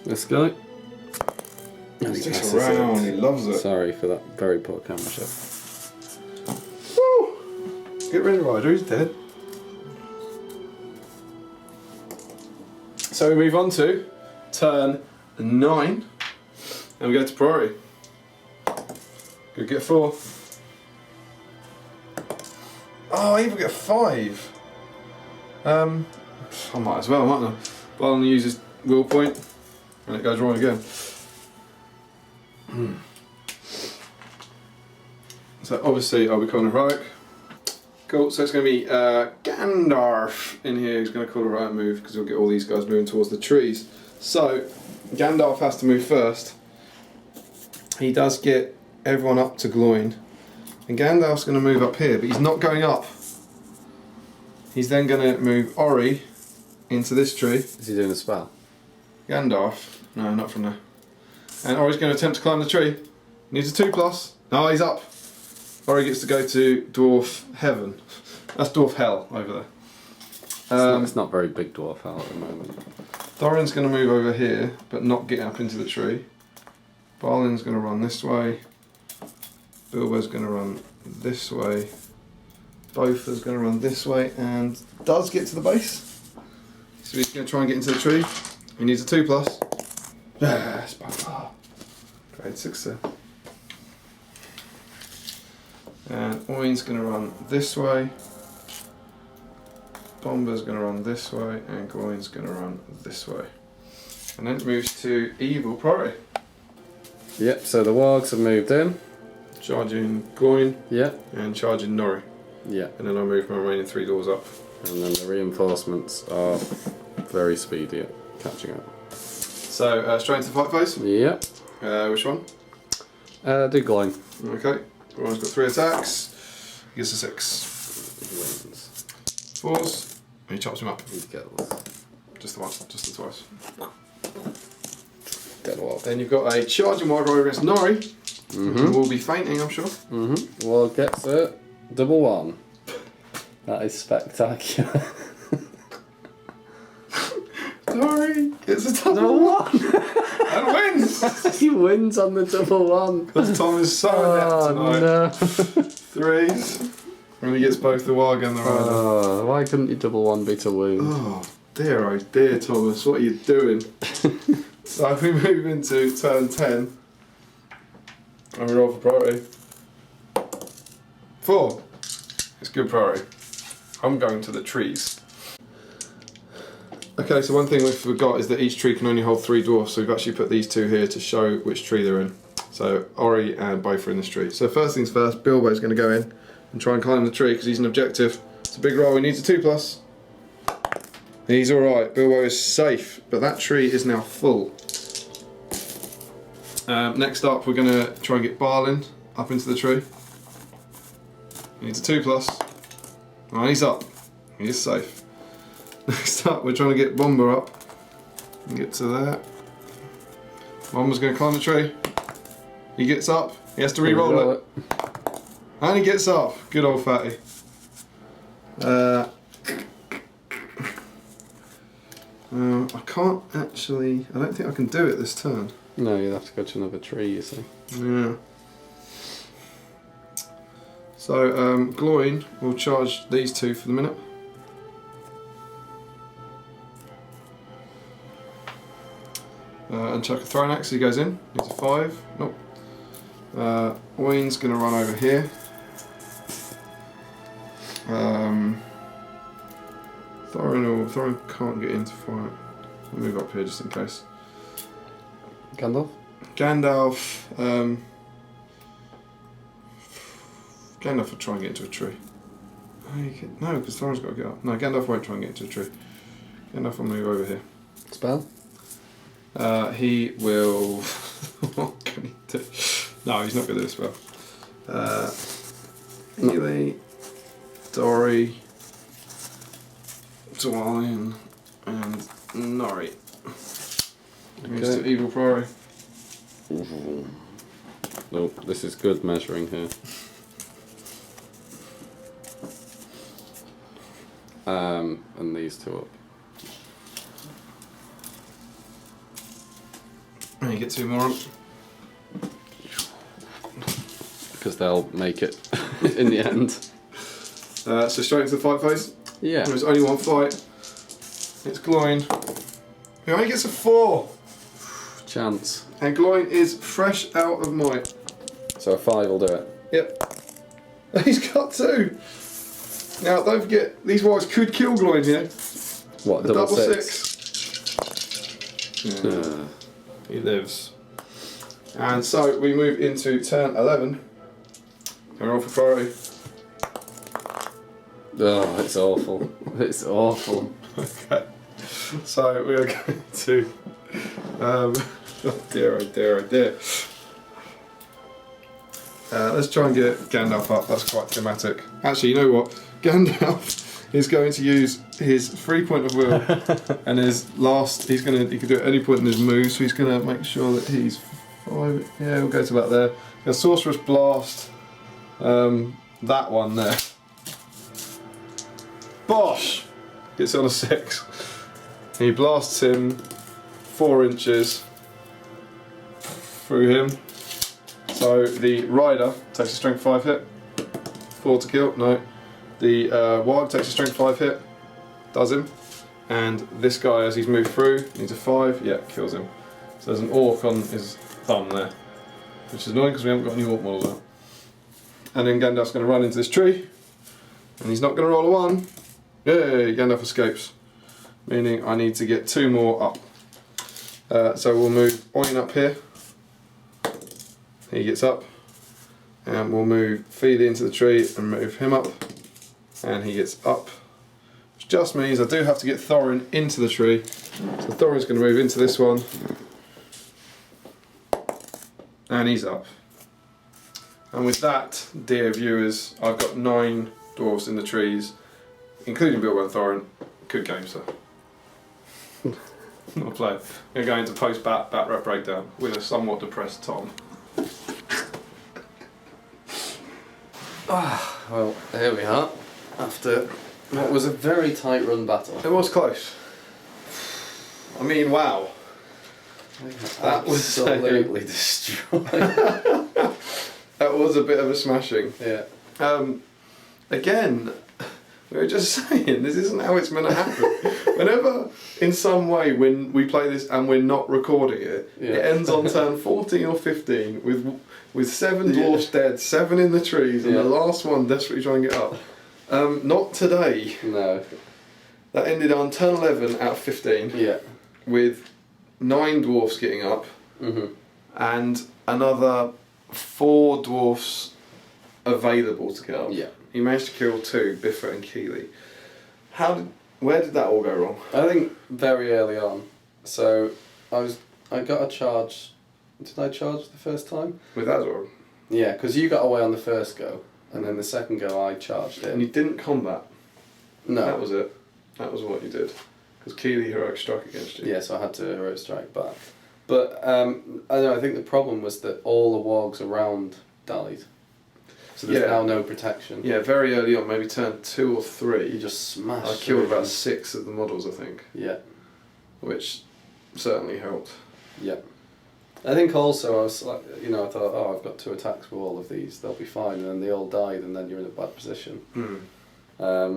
This guy. He sticks around, he loves it. Sorry for that very poor camera shot. Woo! Get rid of Rider, he's dead. So we move on to turn 9. And we go to priority. Good get 4. Oh, I even get 5. I might as well, mightn't I? Barlin uses will point, and it goes wrong again. So obviously I'll be calling a heroic. Cool, so it's going to be Gandalf in here who's going to call a right move because he'll get all these guys moving towards the trees. So Gandalf has to move first. He does get everyone up to Gloin. And Gandalf's going to move up here, but he's not going up. He's then going to move Ori into this tree. Is he doing a spell? Gandalf? No, not from there. And Ori's going to attempt to climb the tree. Needs a 2+. No, he's up. Ori gets to go to Dwarf Heaven. That's Dwarf Hell over there. It's not very big dwarf out at the moment. Thorin's going to move over here, but not get up into the tree. Barlin's going to run this way. Bilbo's going to run this way. Botha's going to run this way and does get to the base. So he's going to try and get into the tree. He needs a 2+. Yes, Botha. Grade 6 there. And Oin's going to run this way. Bomber's going to run this way. And Gloin's going to run this way. And then it moves to Evil Priority. Yep, so the wargs have moved in. Charging Gloin. Yep. And charging Nori. Yeah. And then I move my remaining 3 doors up. And then the reinforcements are very speedy at catching up. So, straight into the fight phase. Yep. Which one? Do Gloin. Okay. Everyone's got 3 attacks. He gets a 6. He wins. 4s. And he chops him up. He kills. Just the once. Just the twice. Dead warg. Then you've got a charging warg roll against Nori. Who will be fainting, I'm sure. Warg gets it. Double 1. That is spectacular. Nori gets a double Double 1! and wins! He wins on the double 1. Because Tom is so inept tonight. No. 3s. And he gets both the warg and the rider. Oh, why couldn't you double 1 beat a wound? Oh dear Thomas, what are you doing? So if we move into turn 10 and we roll for priority. 4. It's good priority. I'm going to the trees. Okay, so one thing we forgot is that each tree can only hold 3 dwarfs, so we've actually put these 2 here to show which tree they're in. So Ori and both are in this tree. So first things first, Bilbo's going to go in and try and climb the tree because he's an objective. It's a big roll, he needs a 2+. He's alright, Bilbo is safe, but that tree is now full. Next up, we're going to try and get Barlin up into the tree. He needs a 2+. Oh, he's up. He is safe. Next up, we're trying to get Bomber up. And get to there. Bomber's going to climb the tree. He gets up. He has to re-roll it. And he gets up. Good old fatty. I can't actually... I don't think I can do it this turn. No, you'll have to go to another tree, you see. Yeah. So, Gloin will charge these 2 for the minute. And chuck a throwing axe, he goes in. Needs a 5. Nope. Oin's going to run over here. Thorin can't get into fight. I'll move up here just in case. Gandalf? Gandalf will try and get into a tree. No, because Thorin's got to get up. No, Gandalf won't try and get into a tree. Gandalf will move over here. Spell? He will... what can he do? No, he's not going to do a spell. Ely, Dory, Dwalin, and Nori. Moves to Evil Priority. Nope, this is good measuring here. And these 2 up. And you get 2 more up. Because they'll make it in the end. So straight into the fight phase. Yeah. There's only one fight. It's Gloin. He only gets a 4. Chance. And Gloin is fresh out of might. So a 5 will do it. Yep. He's got 2. Now, don't forget, these wargs could kill Gloin here. What, A double six? Yeah. He lives. And so we move into turn 11. And roll for priority. Oh, it's awful. It's awful. Okay. So we are going to. Oh dear, oh dear, oh dear. Let's try and get Gandalf up. That's quite thematic. Actually, you know what? Gandalf is going to use his 3 point of will and his last. He can do it at any point in his move. So he's going to make sure that he's 5. Yeah, we'll go to about there. A sorcerer's blast. That one there. Bosh! Gets on a 6. He blasts him 4 inches through him. So the rider takes a strength 5 hit. 4 to kill, no. The warg takes a strength 5 hit, does him. And this guy, as he's moved through, needs a 5, yeah, kills him. So there's an orc on his thumb there, which is annoying because we haven't got any orc models out. And then Gandalf's going to run into this tree, and he's not going to roll a 1. Yay, Gandalf escapes. Meaning I need to get 2 more up. So we'll move Oin up here. He gets up. And we'll move Feely into the tree and move him up. And he gets up. Which just means I do have to get Thorin into the tree. So Thorin's going to move into this one. And he's up. And with that, dear viewers, I've got 9 dwarves in the trees, including Bilbo and Thorin. Good game, sir. Not play. I'm going to go into post-bat rep breakdown with a somewhat depressed Tom. Well, here we are. After what was a very tight run battle. It was close. I mean, wow. That was absolutely destroyed. That was a bit of a smashing. Yeah. Again, we were just saying, this isn't how it's meant to happen. Whenever, in some way, when we play this and we're not recording it, it ends on turn 14 or 15 with 7 dwarfs dead, 7 in the trees, and the last one desperately trying to get up. Not today. No. That ended on turn 11 out of 15. Yeah. With 9 dwarfs getting up, and another 4 dwarfs available to get up. Yeah. He managed to kill 2, Biffa and Keeley. Where did that all go wrong? I think very early on. So I got a charge. Did I charge the first time? With Azor? Yeah, because you got away on the first go, and then the second go I charged it. And you didn't combat? No. That was it. That was what you did. Because Keeley heroic struck against you. Yeah, so I had to heroic strike back. But I think the problem was that all the wargs around died. So there's now no protection. Yeah, very early on, maybe turn 2 or 3. You just smashed. I killed about 6 of the models, I think. Yeah. Which certainly helped. Yeah. I think also I was like, I thought, oh, I've got 2 attacks with all of these, they'll be fine, and then they all died, and then you're in a bad position. I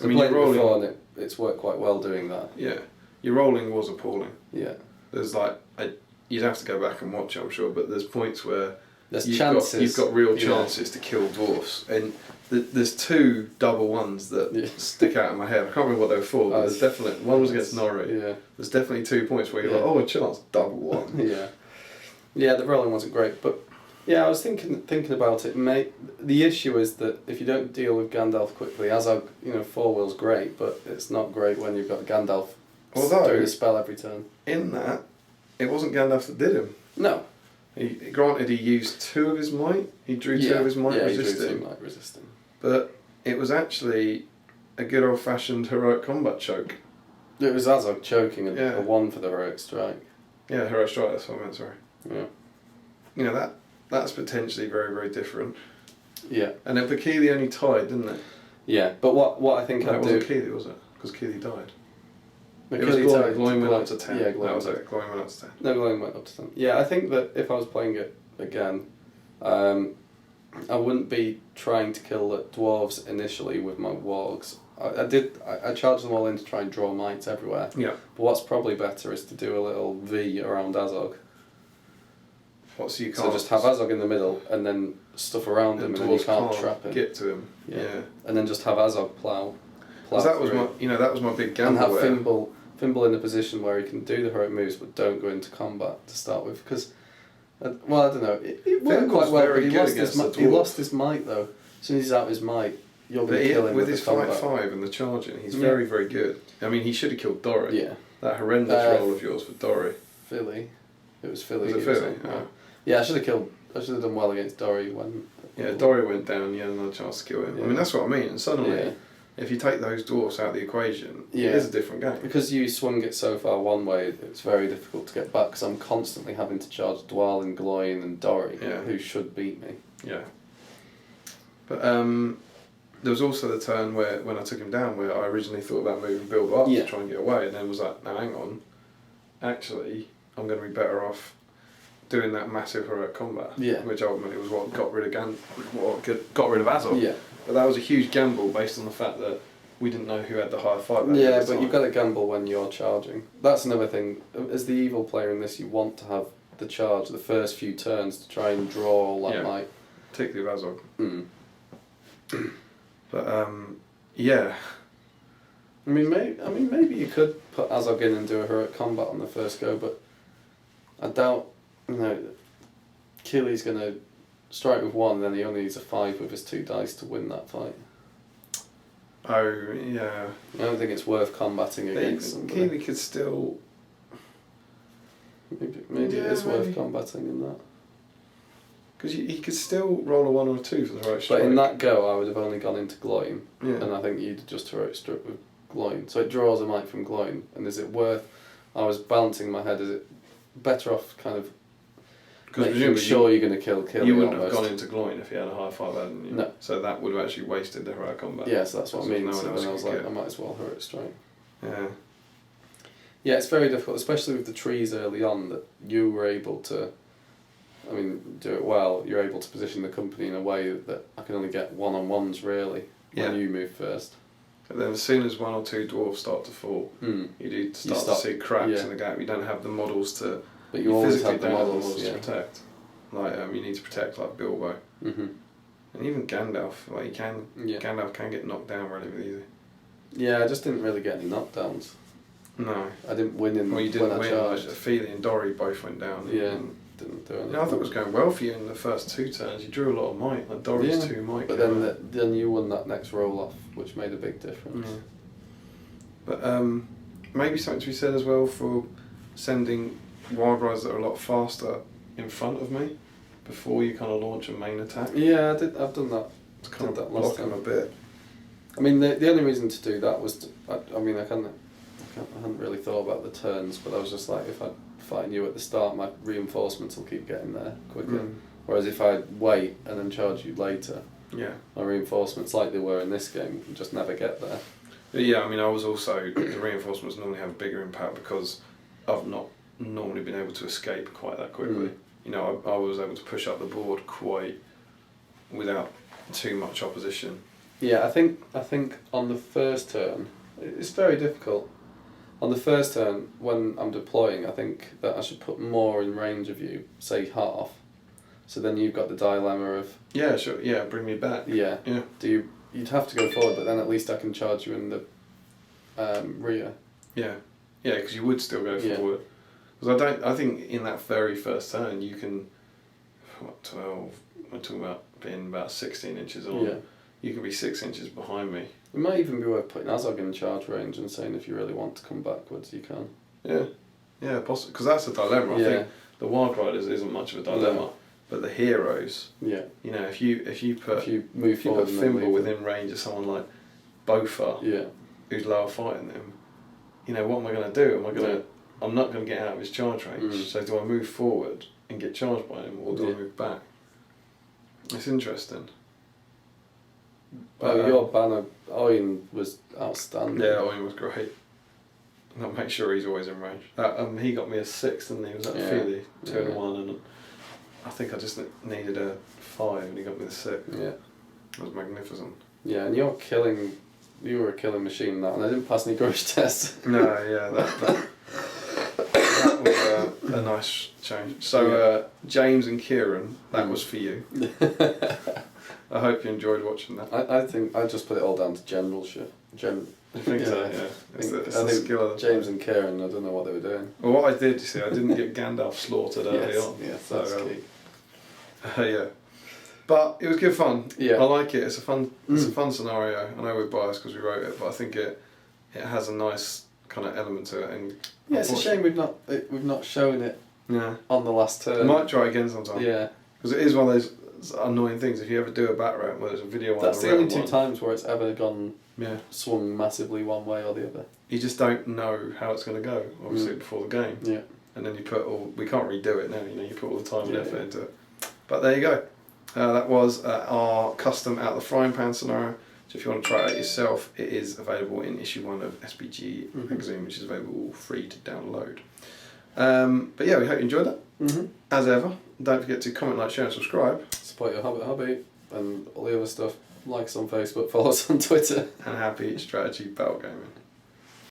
mean, you're rolling before, and it's worked quite well doing that. Yeah, your rolling was appalling. Yeah. There's you'd have to go back and watch it, I'm sure, but there's points where you've got real chances to kill dwarfs, and there's 2 double ones that stick out in my head. I can't remember what they were for, but there's definitely one was against Norrie. Yeah. There's definitely 2 points where you're like, oh, a chance, double one. Yeah. Yeah, the rolling wasn't great, but yeah, I was thinking about it. The issue is that if you don't deal with Gandalf quickly, Azog, 4-wheel's great, but it's not great when you've got Gandalf doing a spell every turn. In that, it wasn't Gandalf that did him. No. Granted, he used 2 of his might. He drew 2 of his might resisting. He drew 2 might resisting. But it was actually a good old-fashioned heroic combat choke. It was Azog choking a 1 for the heroic strike. Yeah, heroic strike. That's what I meant. Sorry. Yeah. That's potentially very, very different. Yeah. And then Keeley only tied, didn't it? Yeah, but what I think I'd do... It wasn't Keeley, was it? Because Keeley died. It was Gloin went up to 10. Yeah, that was it. Gloin went up to 10. No, Gloin went up to 10. Yeah, I think that if I was playing it again, I wouldn't be trying to kill the dwarves initially with my wargs. I charged them all in to try and draw mites everywhere. Yeah. But what's probably better is to do a little V around Azog. What, so you So can't... just have Azog in the middle and then stuff around him, and then you can't trap him. Get to him. Yeah. And then just have Azog plough. Because that was my big gamble. And have Fimble in a position where he can do the heroic moves, but don't go into combat to start with. Because, well, I don't know. It worked quite well, but he lost his might though. As soon as he's out of his might, you're going to kill him with his fight combat. 5 and the charging. He's very, very good. I mean, he should have killed Dory. Yeah. That horrendous roll of yours for Dory. Philly. It was Philly. Was it Philly? Oh. Yeah, I should have done well against Dory when... Yeah, Dory went down, you had another chance to kill him. Yeah. I mean, that's what I mean. And suddenly, if you take those dwarfs out of the equation, it is a different game. Because you swung it so far one way, it's very difficult to get back, because I'm constantly having to charge Dwal and Gloin and Dory, who should beat me. Yeah. But there was also the turn when I took him down, where I originally thought about moving Bilbo up to try and get away, and then was like, no, hang on. Actually, I'm going to be better off doing that massive heroic combat, which ultimately was what got rid of got rid of Azog. Yeah. But that was a huge gamble based on the fact that we didn't know who had the higher fight. Yeah, but you've got to gamble when you're charging. That's another thing. As the evil player in this, you want to have the charge the first few turns to try and draw all that might. Particularly with Azog. Mm. But yeah. I mean, maybe you could put Azog in and do a heroic combat on the first go, but I doubt. Keely's going to strike with 1, then he only needs a 5 with his 2 dice to win that fight. Oh, yeah. I don't think it's worth combating against somebody. Keely could still... Maybe it is worth combating in that. Because he could still roll a 1 or a 2 for the heroic strike. But in that go, I would have only gone into Gloin, and I think you'd just heroic strike with Gloin. So it draws a might from Gloin, and is it worth... I was balancing my head, is it better off kind of... Making sure you're going to kill Keely. You wouldn't have gone into Gloin if you had a high 5, hadn't you? No. So that would have actually wasted the heroic combat. Yeah, so that's what I mean. No so one else then I was could like, get. I might as well heroic strike. Yeah. Yeah, it's very difficult, especially with the trees early on, that you were able to, do it well. You're able to position the company in a way that I can only get one-on-ones, really, when you move first. But then as soon as 1 or 2 dwarves start to fall, you do start to see cracks in the gap. You don't have the models to... But you always physically have the don't have models to protect. Like, you need to protect, like, Bilbo. Mm-hmm. And even Gandalf, like, Gandalf can get knocked down relatively easy. Yeah, I just didn't really get any knockdowns. No. I didn't win in Well, you didn't when win. I charged. Like, Feely and Dory both went down. Yeah, didn't do anything. I thought it was going well for you in the first 2 turns. You drew a lot of might. Like, Dory's 2 might. But then you won that next roll-off, which made a big difference. Yeah. But maybe something to be said as well for sending wild riders that are a lot faster in front of me before you kind of launch a main attack. Yeah, I've done that. To kind of that block them a bit. I mean, the only reason to do that was, I hadn't really thought about the turns, but I was just like, if I fight you at the start, my reinforcements will keep getting there quicker. Whereas if I wait and then charge you later, my reinforcements, like they were in this game, just never get there. Yeah, I mean, I was also, the reinforcements normally have a bigger impact because I've not normally been able to escape quite that quickly. You know, I was able to push up the board quite without too much opposition. Yeah, I think on the first turn, it's very difficult. On the first turn, when I'm deploying, I think that I should put more in range of you, say half. So then you've got the dilemma of... Yeah, sure. Yeah, bring me back. Yeah. You'd have to go forward, but then at least I can charge you in the rear. Yeah. Yeah, because you would still go forward. Because I think in that very first turn you can... 12... We're talking about being about 16 inches on. Yeah. You can be 6 inches behind me. It might even be worth putting Azog in charge range and saying if you really want to come backwards, you can. Yeah, possibly. Because that's a dilemma. I think the Wild Riders isn't much of a dilemma. No. But the heroes, you know, if you put Fimble within range of someone like Bofa, who's lower fighting them, you know, what am I going to do? I'm not going to get out of his charge range. So do I move forward and get charged by him, or do I move back? It's interesting. But your banner, Owen was outstanding. Yeah, Owen was great. And I'll make sure he's always in range. He got me a 6, and he was at Feely, 2 and 1, and I think I just needed a 5 and he got me the 6. Yeah. It was magnificent. Yeah, and you were a killing machine that, and I didn't pass any grudge tests. No, yeah, that was, a nice change. So James and Kieran, that was for you. I hope you enjoyed watching that. I think I just put it all down to general shit. I think so, yeah. It's the think skill of the James and Kieran, I don't know what they were doing. Well, what I did, you see, I didn't get Gandalf slaughtered early on. Yes, that's key. Yeah. But it was good fun. Yeah. I like it. It's a fun scenario. I know we're biased because we wrote it, but I think it has a nice kind of element to it. And yeah, it's a shame we've not shown it on the last turn. We might try again sometime. Yeah. Because it is one of those annoying things. If you ever do a bat round where there's a video on that's the the only round two one, times where it's ever gone swung massively one way or the other. You just don't know how it's going to go, obviously, before the game. Yeah. And then you put we can't redo it now, you put all the time and effort into it. But there you go. That was our custom out of the frying pan scenario. So if you want to try it out yourself, it is available in issue 1 of SBG magazine, which is available free to download. But yeah, we hope you enjoyed that. As ever, don't forget to comment, like, share and subscribe. Support your Hobbit hobby and all the other stuff. Like us on Facebook, follow us on Twitter. And happy strategy battle gaming.